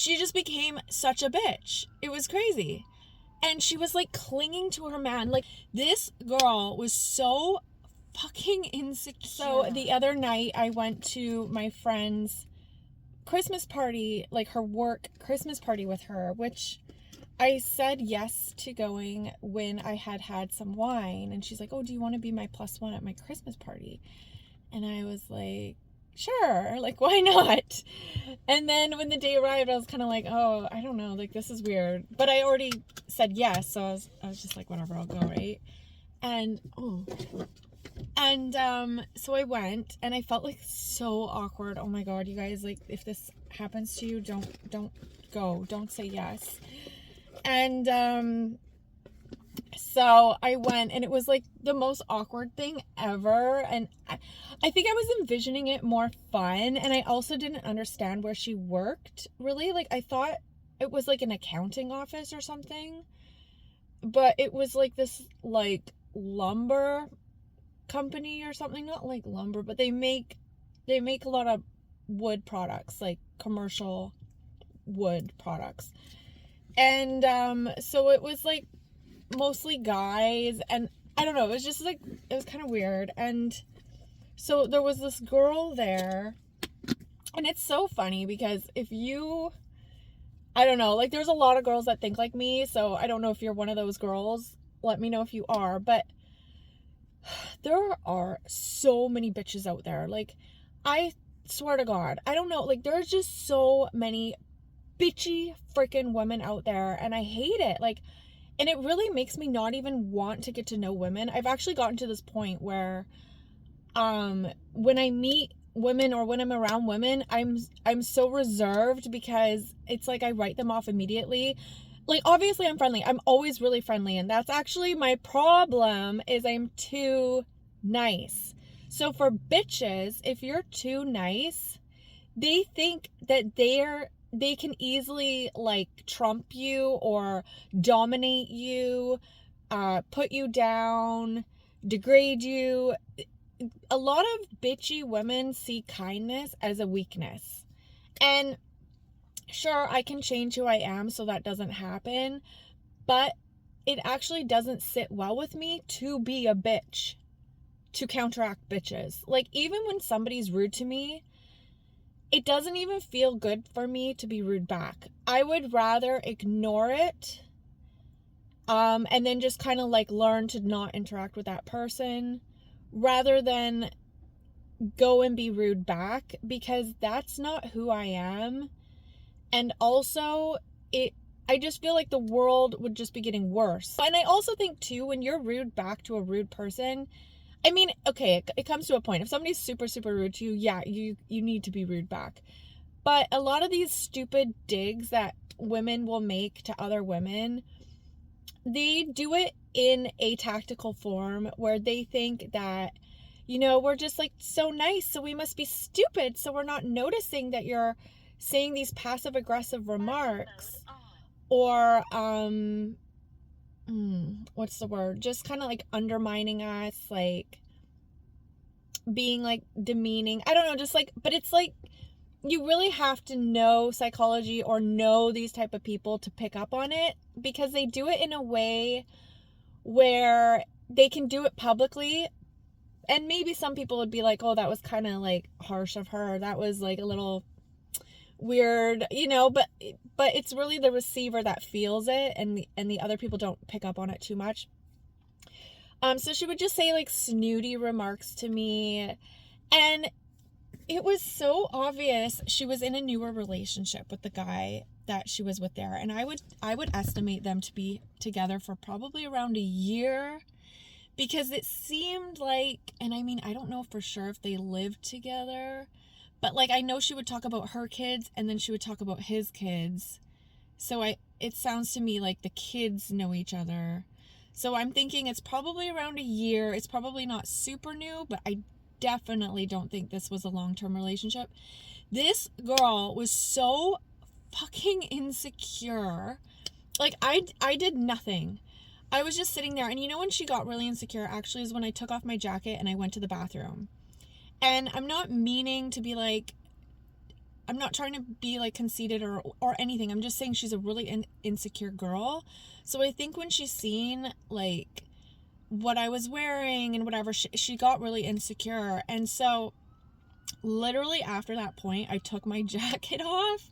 she just became such a bitch. It was crazy. And she was like clinging to her man. Like, this girl was so fucking insecure. So the other night I went to my friend's Christmas party, like her work Christmas party with her, which I said yes to going when I had some wine. And she's like, oh, do you want to be my +1 at my Christmas party? And I was like, sure, like, why not? And then when the day arrived, I was kind of like, oh, I don't know, like, this is weird. But I already said yes, so I was just like, whatever, I'll go, right? And so I went, and I felt like so awkward. Oh my god, you guys, like, if this happens to you, don't go, don't say yes. And so I went, and it was like the most awkward thing ever. And I think I was envisioning it more fun. And I also didn't understand where she worked, really. Like, I thought it was like an accounting office or something. But it was like this, like, lumber company or something. Not like lumber, but they make a lot of wood products, like commercial wood products. And so it was like mostly guys, and I don't know, it was just like, it was kind of weird. And so there was this girl there, and it's so funny because I don't know, like, there's a lot of girls that think like me, so I don't know if you're one of those girls. Let me know if you are. But there are so many bitches out there. Like, I swear to God, I don't know, like, there's just so many bitchy freaking women out there, and I hate it. Like, and it really makes me not even want to get to know women. I've actually gotten to this point where when I meet women or when I'm around women, I'm so reserved, because it's like I write them off immediately. Like, obviously I'm friendly. I'm always really friendly, and that's actually my problem, is I'm too nice. So for bitches, if you're too nice, they think that they can easily, like, trump you or dominate you, put you down, degrade you. A lot of bitchy women see kindness as a weakness. And sure, I can change who I am so that doesn't happen, but it actually doesn't sit well with me to be a bitch, to counteract bitches. Like, even when somebody's rude to me, it doesn't even feel good for me to be rude back. I would rather ignore it, and then just kind of like learn to not interact with that person, rather than go and be rude back, because that's not who I am. And also, I just feel like the world would just be getting worse. And I also think too, when you're rude back to a rude person, I mean, okay, it comes to a point. If somebody's super, super rude to you, yeah, you need to be rude back. But a lot of these stupid digs that women will make to other women, they do it in a tactical form, where they think that, you know, we're just like so nice, so we must be stupid, so we're not noticing that you're saying these passive aggressive remarks, or what's the word, just kind of like undermining us, like being like demeaning. I don't know, just like, but it's like, you really have to know psychology or know these type of people to pick up on it, because they do it in a way where they can do it publicly, and maybe some people would be like, oh, that was kind of like harsh of her, that was like a little weird, you know, but it's really the receiver that feels it, and the other people don't pick up on it too much. So she would just say like snooty remarks to me, and it was so obvious she was in a newer relationship with the guy that she was with there. And I would estimate them to be together for probably around a year, because it seemed like, and I mean, I don't know for sure if they lived together, but like, I know she would talk about her kids, and then she would talk about his kids. So it sounds to me like the kids know each other. So I'm thinking it's probably around a year. It's probably not super new, but I definitely don't think this was a long-term relationship. This girl was so fucking insecure. Like, I did nothing. I was just sitting there, and you know when she got really insecure actually is when I took off my jacket and I went to the bathroom. And I'm not meaning to be like I'm not trying to be like conceited or anything. I'm just saying she's a really insecure girl. So I think when she's seen like what I was wearing and whatever, she got really insecure. And so literally after that point, I took my jacket off.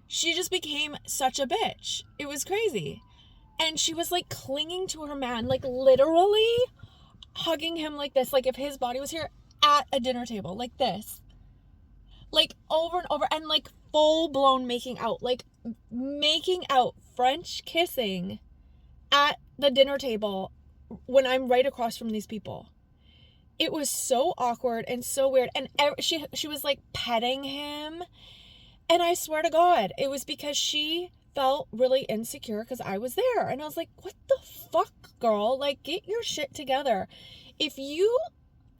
She just became such a bitch. It was crazy. And she was like clinging to her man, like literally hugging him like this, like if his body was here at a dinner table, like this, like over and over, and like full blown making out, French kissing at the dinner table when I'm right across from these people. It was so awkward and so weird. And she was like petting him. And I swear to God, it was because she felt really insecure because I was there. And I was like, what the fuck, girl? Like, get your shit together. If you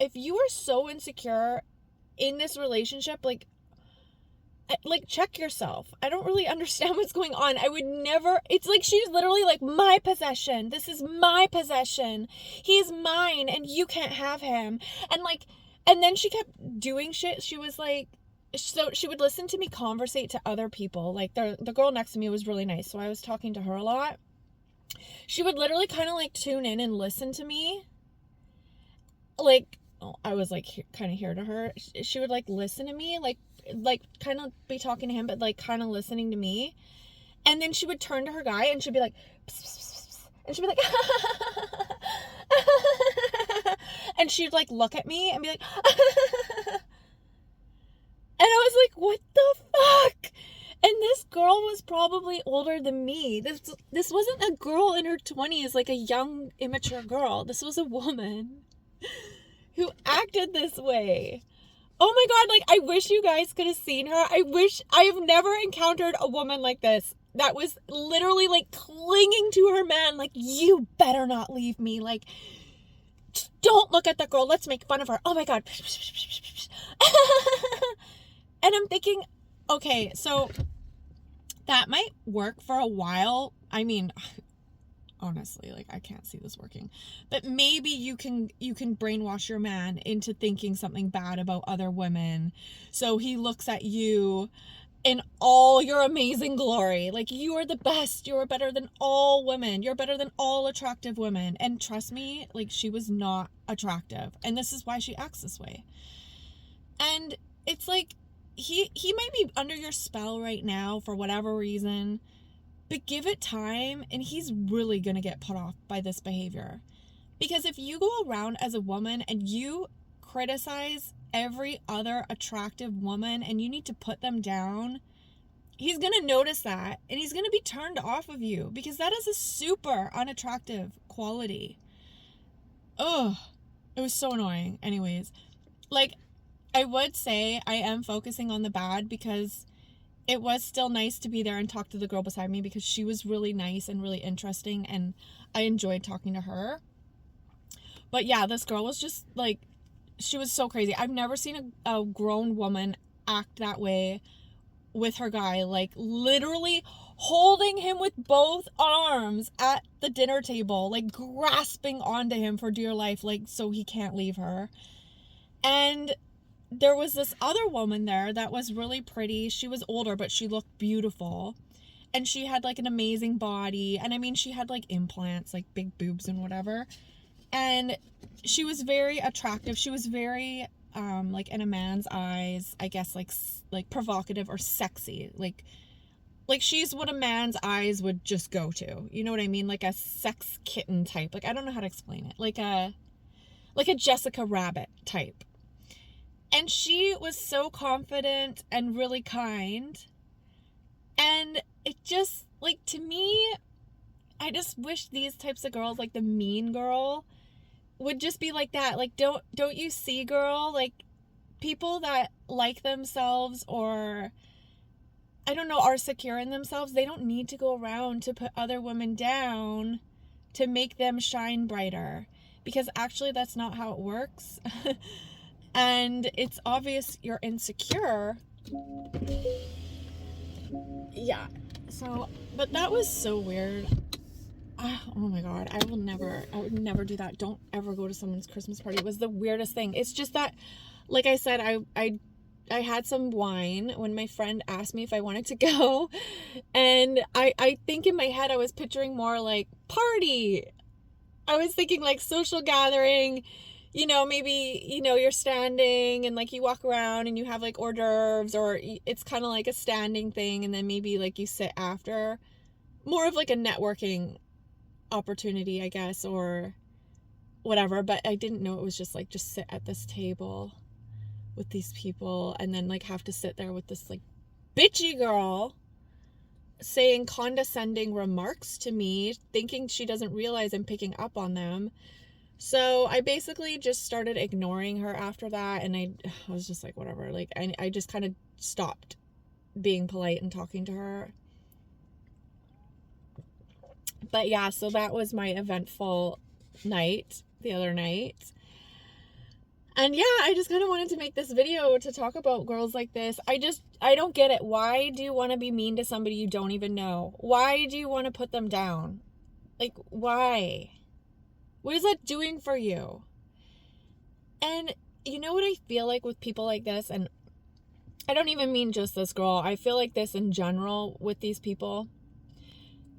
are so insecure in this relationship, like check yourself. I don't really understand what's going on. I would never, it's like she's literally like, my possession. This is my possession. He's mine and you can't have him. And then she kept doing shit. She was like, so she would listen to me conversate to other people. Like the girl next to me was really nice, so I was talking to her a lot. She would literally kind of like tune in and listen to me. Like, I was like kind of here to her. She would like listen to me, like kind of be talking to him, but like kind of listening to me. And then she would turn to her guy and she'd be like, pss, pss, pss, pss, and she'd be like, and she'd like look at me and be like, and I was like, what the fuck? And this girl was probably older than me. This wasn't a girl in her 20s, like a young, immature girl. This was a woman who acted this way. Oh my God, like, I wish you guys could have seen her. I have never encountered a woman like this that was literally, like, clinging to her man, like, you better not leave me. Like, don't look at that girl. Let's make fun of her. Oh my God. And I'm thinking, okay, so that might work for a while. I mean, honestly, like, I can't see this working. But maybe you can brainwash your man into thinking something bad about other women. So he looks at you in all your amazing glory. Like, you are the best. You are better than all women. You're better than all attractive women. And trust me, like, she was not attractive. And this is why she acts this way. And it's like, he might be under your spell right now for whatever reason, but give it time and he's really gonna get put off by this behavior. Because if you go around as a woman and you criticize every other attractive woman and you need to put them down, he's gonna notice that and he's gonna be turned off of you, because that is a super unattractive quality. Ugh, it was so annoying. Anyways, like, I would say I am focusing on the bad, because it was still nice to be there and talk to the girl beside me, because she was really nice and really interesting and I enjoyed talking to her. But yeah, this girl was just like, she was so crazy. I've never seen a grown woman act that way with her guy, like literally holding him with both arms at the dinner table, like grasping onto him for dear life, like so he can't leave her. And there was this other woman there that was really pretty. She was older, but she looked beautiful. And she had like an amazing body. And I mean, she had like implants, like big boobs and whatever. And she was very attractive. She was very, like in a man's eyes, I guess, like provocative or sexy. Like she's what a man's eyes would just go to. You know what I mean? Like a sex kitten type. Like, I don't know how to explain it. Like a Jessica Rabbit type. And she was so confident and really kind. And it just, like, to me, I just wish these types of girls, like the mean girl, would just be like that. Like, don't you see, girl? Like, people that like themselves or, I don't know, are secure in themselves, they don't need to go around to put other women down to make them shine brighter. Because actually, that's not how it works. And it's obvious you're insecure. Yeah. So, but that was so weird. Oh my God. I would never do that. Don't ever go to someone's Christmas party. It was the weirdest thing. It's just that, like I said, I had some wine when my friend asked me if I wanted to go. And I think in my head I was picturing more like party. I was thinking like social gathering, maybe, you're standing and like you walk around and you have like hors d'oeuvres, or it's kind of like a standing thing, and then maybe like you sit after. More of like a networking opportunity, I guess, or whatever. But I didn't know it was just like just sit at this table with these people and then like have to sit there with this like bitchy girl saying condescending remarks to me, thinking she doesn't realize I'm picking up on them. So I basically just started ignoring her after that, and I was just like, whatever. Like, I just kind of stopped being polite and talking to her. But yeah, so that was my eventful night the other night. And yeah, I just kind of wanted to make this video to talk about girls like this. I don't get it. Why do you want to be mean to somebody you don't even know? Why do you want to put them down? Like, why? What is that doing for you? And you know what I feel like with people like this? And I don't even mean just this girl. I feel like this in general with these people.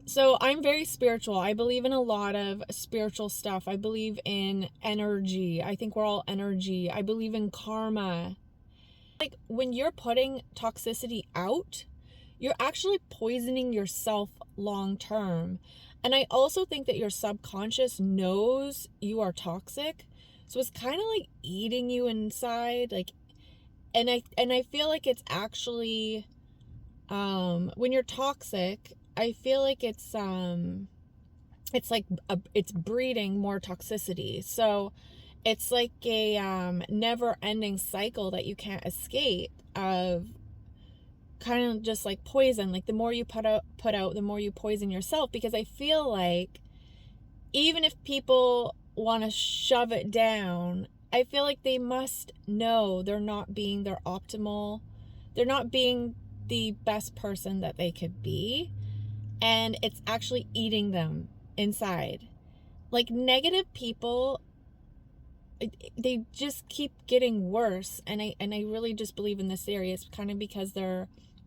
So I'm very spiritual. I believe in a lot of spiritual stuff. I believe in energy. I think we're all energy. I believe in karma. Like, when you're putting toxicity out, you're actually poisoning yourself long term. And I also think that your subconscious knows you are toxic. So it's kind of like eating you inside. Like, and I feel like it's actually, when you're toxic, I feel like it's like it's breeding more toxicity. So it's like a never-ending cycle that you can't escape of kind of just like poison. Like, the more you put out, the more you poison yourself. Because I feel like even if people want to shove it down, I feel like they must know they're not being their optimal. They're not being the best person that they could be. And it's actually eating them inside. Like, negative people, they just keep getting worse. And I really just believe in this theory. It's kind of because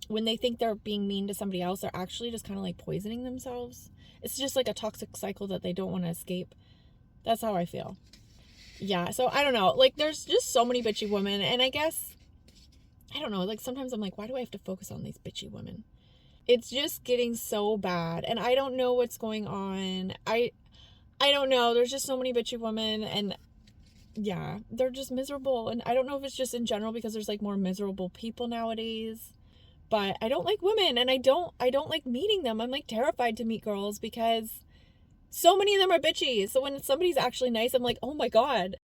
when they think they're being mean to somebody else, they're actually just kind of like poisoning themselves. It's just like a toxic cycle that they don't want to escape. That's how I feel. Yeah, so I don't know. Like, there's just so many bitchy women. And I guess, I don't know, like sometimes I'm like, why do I have to focus on these bitchy women? It's just getting so bad, and I don't know what's going on. I don't know. There's just so many bitchy women, and yeah, they're just miserable. And I don't know if it's just in general because there's like more miserable people nowadays. But I don't like women, and I don't like meeting them. I'm like terrified to meet girls because so many of them are bitchy. So when somebody's actually nice, I'm like, oh my God.